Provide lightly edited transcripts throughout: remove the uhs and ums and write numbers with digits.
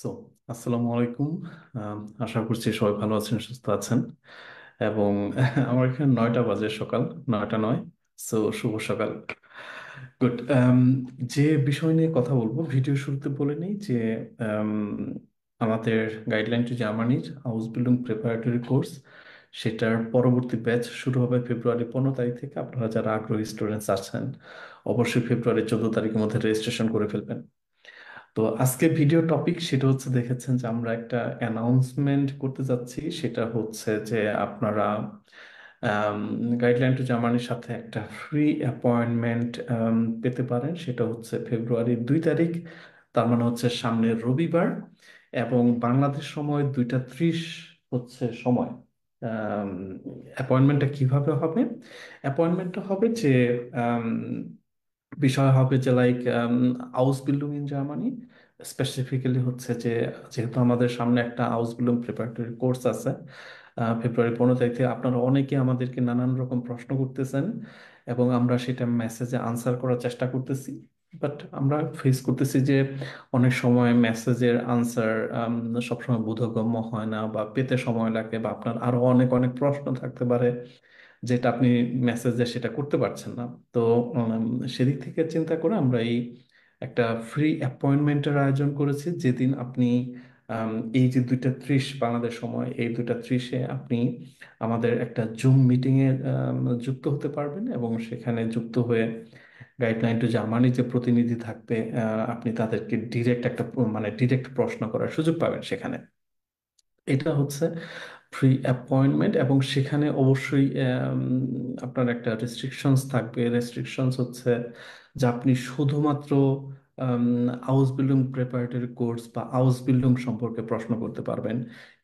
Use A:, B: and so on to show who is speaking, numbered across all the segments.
A: So আসসালামু আলাইকুম। আশা করছি সবাই ভালো আছেন, সুস্থ আছেন। এবং আমার এখানে 9টা বাজে, সকাল 9টা নয়। সো শুভ সকাল। গুড। যে বিষয় নিয়ে কথা বলবো ভিডিও শুরুতে বলে নিই যে আম, আমাদের গাইডলাইন টু জার্মানির হাউস বিল্ডিং প্রিপারেটরি কোর্স, সেটার পরবর্তী ব্যাচ শুরু হবে ফেব্রুয়ারি 15 তারিখ থেকে। আপনারা যারা আগ্রহী স্টুডেন্টস আছেন, অবশ্যই ফেব্রুয়ারি 14 তারিখের মধ্যে রেজিস্ট্রেশন করে ফেলবেন। তো আজকে ভিডিও টপিক সেটা হচ্ছে, দেখেছেন যে আমরা একটা অ্যানাউন্সমেন্ট করতে যাচ্ছি। সেটা হচ্ছে যে আপনারা গাইডলাইন টু জার্মানির সাথে একটা ফ্রি অ্যাপয়েন্টমেন্ট পেতে পারেন। সেটা হচ্ছে ফেব্রুয়ারি 2 তারিখ, তার মানে হচ্ছে সামনের রবিবার, এবং বাংলাদেশ সময় 2টা 30 হচ্ছে সময়। অ্যাপয়েন্টমেন্টটা কিভাবে হবে? অ্যাপয়েন্টমেন্টটা হবে যে বিষয় হবে যে like house building in Germany. Specifically হচ্ছে যে, যেহেতু আমাদের সামনে একটা হাউস বিল্ডিং প্রিপারেটরি কোর্স আছে ফেব্রুয়ারি 15 তারিখ থেকে, আপনারা অনেকে আমাদেরকে নানান রকম প্রশ্ন করতেছেন এবং আমরা সেটা মেসেজে আনসার করার চেষ্টা করতেছি। বাট আমরা ফেস করতেছি যে অনেক সময় মেসেজের আনসার সবসময় বোধগম্য হয় না, বা পেতে সময় লাগে, বা আপনার আরো অনেক অনেক প্রশ্ন থাকতে পারে যেটা আপনি মেসেজে সেটা করতে পারছেন না। তো উম, সেদিক থেকে চিন্তা করে আমরা এই একটা ফ্রি অ্যাপয়েন্টমেন্টের আয়োজন করেছি, যেদিন আপনি এই যে 2টা 30 বাংলাদেশ সময়, এই 2টা 30-এ আপনি আমাদের একটা জুম মিটিংয়ে যুক্ত হতে পারবেন, এবং সেখানে যুক্ত হয়ে গাইডলাইন টু জার্মানি যে প্রতিনিধি থাকবে, আপনি তাদেরকে ডিরেক্ট একটা মানে ডিরেক্ট প্রশ্ন করার সুযোগ পাবেন সেখানে। এটা হচ্ছে ফ্রি অ্যাপয়েন্টমেন্ট, এবং সেখানে অবশ্যই আপনার একটা রেস্ট্রিকশনস থাকবে। রেস্ট্রিকশনস হচ্ছে যে আপনি শুধুমাত্র হাউস বিল্ডিং প্রিপারেটরি কোর্স বা হাউস বিল্ডিং সম্পর্কে প্রশ্ন করতে পারবেন।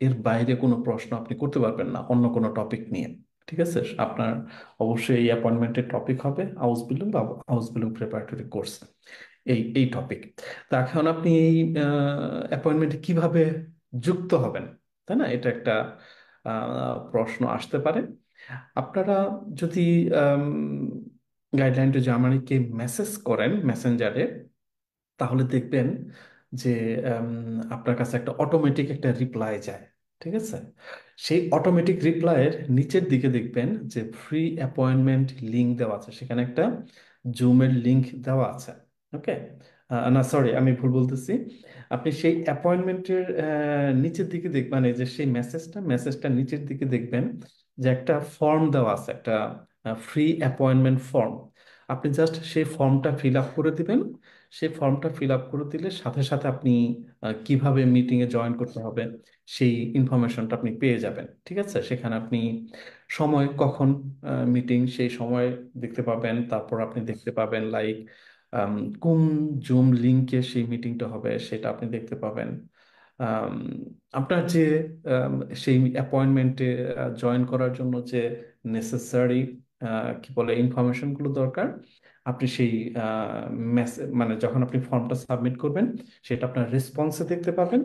A: এর বাইরে কোনো প্রশ্ন আপনি করতে পারবেন না অন্য কোনো টপিক নিয়ে। ঠিক আছে? আপনার অবশ্যই এই অ্যাপয়েন্টমেন্টের টপিক হবে হাউস বিল্ডিং বা হাউস বিল্ডিং প্রিপারেটরি কোর্স, এই এই টপিক। তো এখন আপনি এই অ্যাপয়েন্টমেন্টে কিভাবে যুক্ত হবেন, তাই না? এটা একটা প্রশ্ন আসতে পারে। আপনারা যদি গাইডলাইন টু জার্মানিকে মেসেজ করেন মেসেঞ্জারে, তাহলে দেখবেন যে আপনার কাছে একটা অটোমেটিক একটা রিপ্লাই যায়। ঠিক আছে? সেই অটোমেটিক রিপ্লাইয়ের নিচের দিকে দেখবেন যে ফ্রি অ্যাপয়েন্টমেন্ট লিংক দেওয়া আছে, সেখানে একটা জুমের লিংক দেওয়া আছে। ওকে? না, সরি, আমি ভুল বলতেছি। আপনি সেই অ্যাপয়েন্টমেন্টের নিচের দিকে দেখবেন, এই যে সেই মেসেজটা নিচের দিকে দেখবেন যে একটা ফর্ম দেওয়া আছে, একটা ফ্রি অ্যাপয়েন্টমেন্ট ফর্ম। আপনি জাস্ট সেই ফর্মটা ফিল আপ করে দিবেন। সেই ফর্মটা ফিল আপ করে দিলে সাথে সাথে আপনি কিভাবে মিটিংয়ে জয়েন করতে হবে সেই ইনফরমেশনটা আপনি পেয়ে যাবেন। ঠিক আছে? সেখানে আপনি সময়, কখন মিটিং, সেই সময় দেখতে পাবেন। তারপর আপনি দেখতে পাবেন লাইক কোন জুম লিংকে সেই মিটিংটা হবে সেটা আপনি দেখতে পাবেন। আম, আপনার যে আম, সেই অ্যাপয়েন্টমেন্টে জয়েন করার জন্য যে নেসেসারি কি বলে ইনফরমেশনগুলো দরকার, আপনি সেই মানে যখন আপনি ফর্মটা সাবমিট করবেন, সেটা আপনার রেসপন্সে দেখতে পাবেন,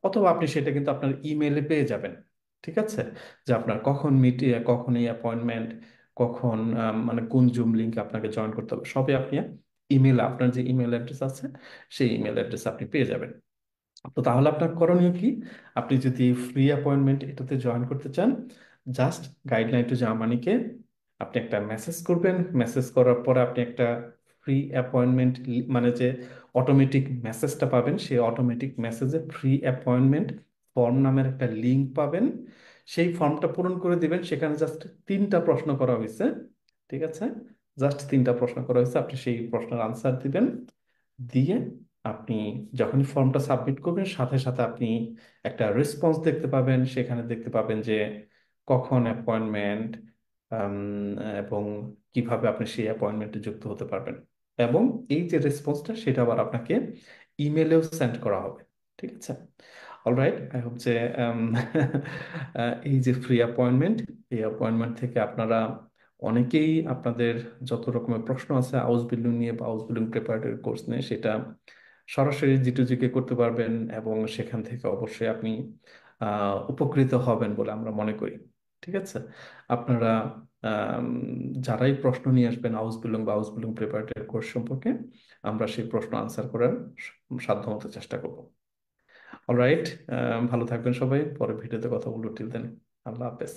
A: অথবা আপনি সেটা কিন্তু আপনার ইমেলে পেয়ে যাবেন। ঠিক আছে? যে আপনার কখন কখন এই অ্যাপয়েন্টমেন্ট, কখন মানে কোন জুম লিঙ্ক আপনাকে জয়েন করতে হবে, সবই আপনি ইমেলে, আপনার যে ইমেল অ্যাড্রেস আছে সেই ইমেল অ্যাড্রেস আপনি পেয়ে যাবেন। তো তাহলে আপনার করণীয় কি? আপনি যদি ফ্রি অ্যাপয়েন্টমেন্ট এটাতে জয়েন করতে চান, জাস্ট গাইডলাইন টু জার্মানিকে আপনি একটা মেসেজ করবেন। মেসেজ করার পরে আপনি একটা ফ্রি অ্যাপয়েন্টমেন্ট, মানে যে অটোমেটিক মেসেজটা পাবেন, সেই অটোমেটিক মেসেজে ফ্রি অ্যাপয়েন্টমেন্ট ফর্ম নামের একটা লিঙ্ক পাবেন। সেই ফর্মটা পূরণ করে দিবেন। সেখানে জাস্ট 3টা প্রশ্ন করা হয়েছে। ঠিক আছে? জাস্ট 3টা প্রশ্ন করা হয়েছে, আপনি সেই প্রশ্নের আনসার দিবেন। দিয়ে আপনি যখনই ফর্মটা সাবমিট করবেন, সাথে সাথে আপনি একটা রেসপন্স দেখতে পাবেন। সেখানে দেখতে পাবেন যে কখন অ্যাপয়েন্টমেন্ট, এবং কিভাবে আপনি সেই অ্যাপয়েন্টমেন্টে যুক্ত হতে পারবেন। এবং এই যে রেসপন্সটা, সেটা আবার আপনাকে ইমেলেও সেন্ড করা হবে। ঠিক আছে? অলরাইট, আই হোপ যে উম, এই যে ফ্রি অ্যাপয়েন্টমেন্ট, এই অ্যাপয়েন্টমেন্ট থেকে আপনারা অনেকেই আপনাদের যত রকমের প্রশ্ন আছে হাউস বিল্ডিং নিয়ে বা হাউস বিল্ডিং প্রিপারেটরি কোর্স নিয়ে, সেটা সরাসরি জি2জিকে করতে পারবেন, এবং সেখান থেকে অবশ্যই আপনি উপকৃত হবেন বলে আমরা মনে করি। ঠিক আছে? আপনারা আম, যারাই প্রশ্ন নিয়ে আসবেন হাউস বিল্ডিং বা হাউস বিল্ডিং প্রিপারেটরি কোর্স সম্পর্কে, আমরা সেই প্রশ্ন আনসার করার সাধ্যমতো চেষ্টা করব। অলরাইট, ভালো থাকবেন সবাই, পরে ভিডিওতে কথা বলবো, টিল দেন, আল্লাহ হাফেজ।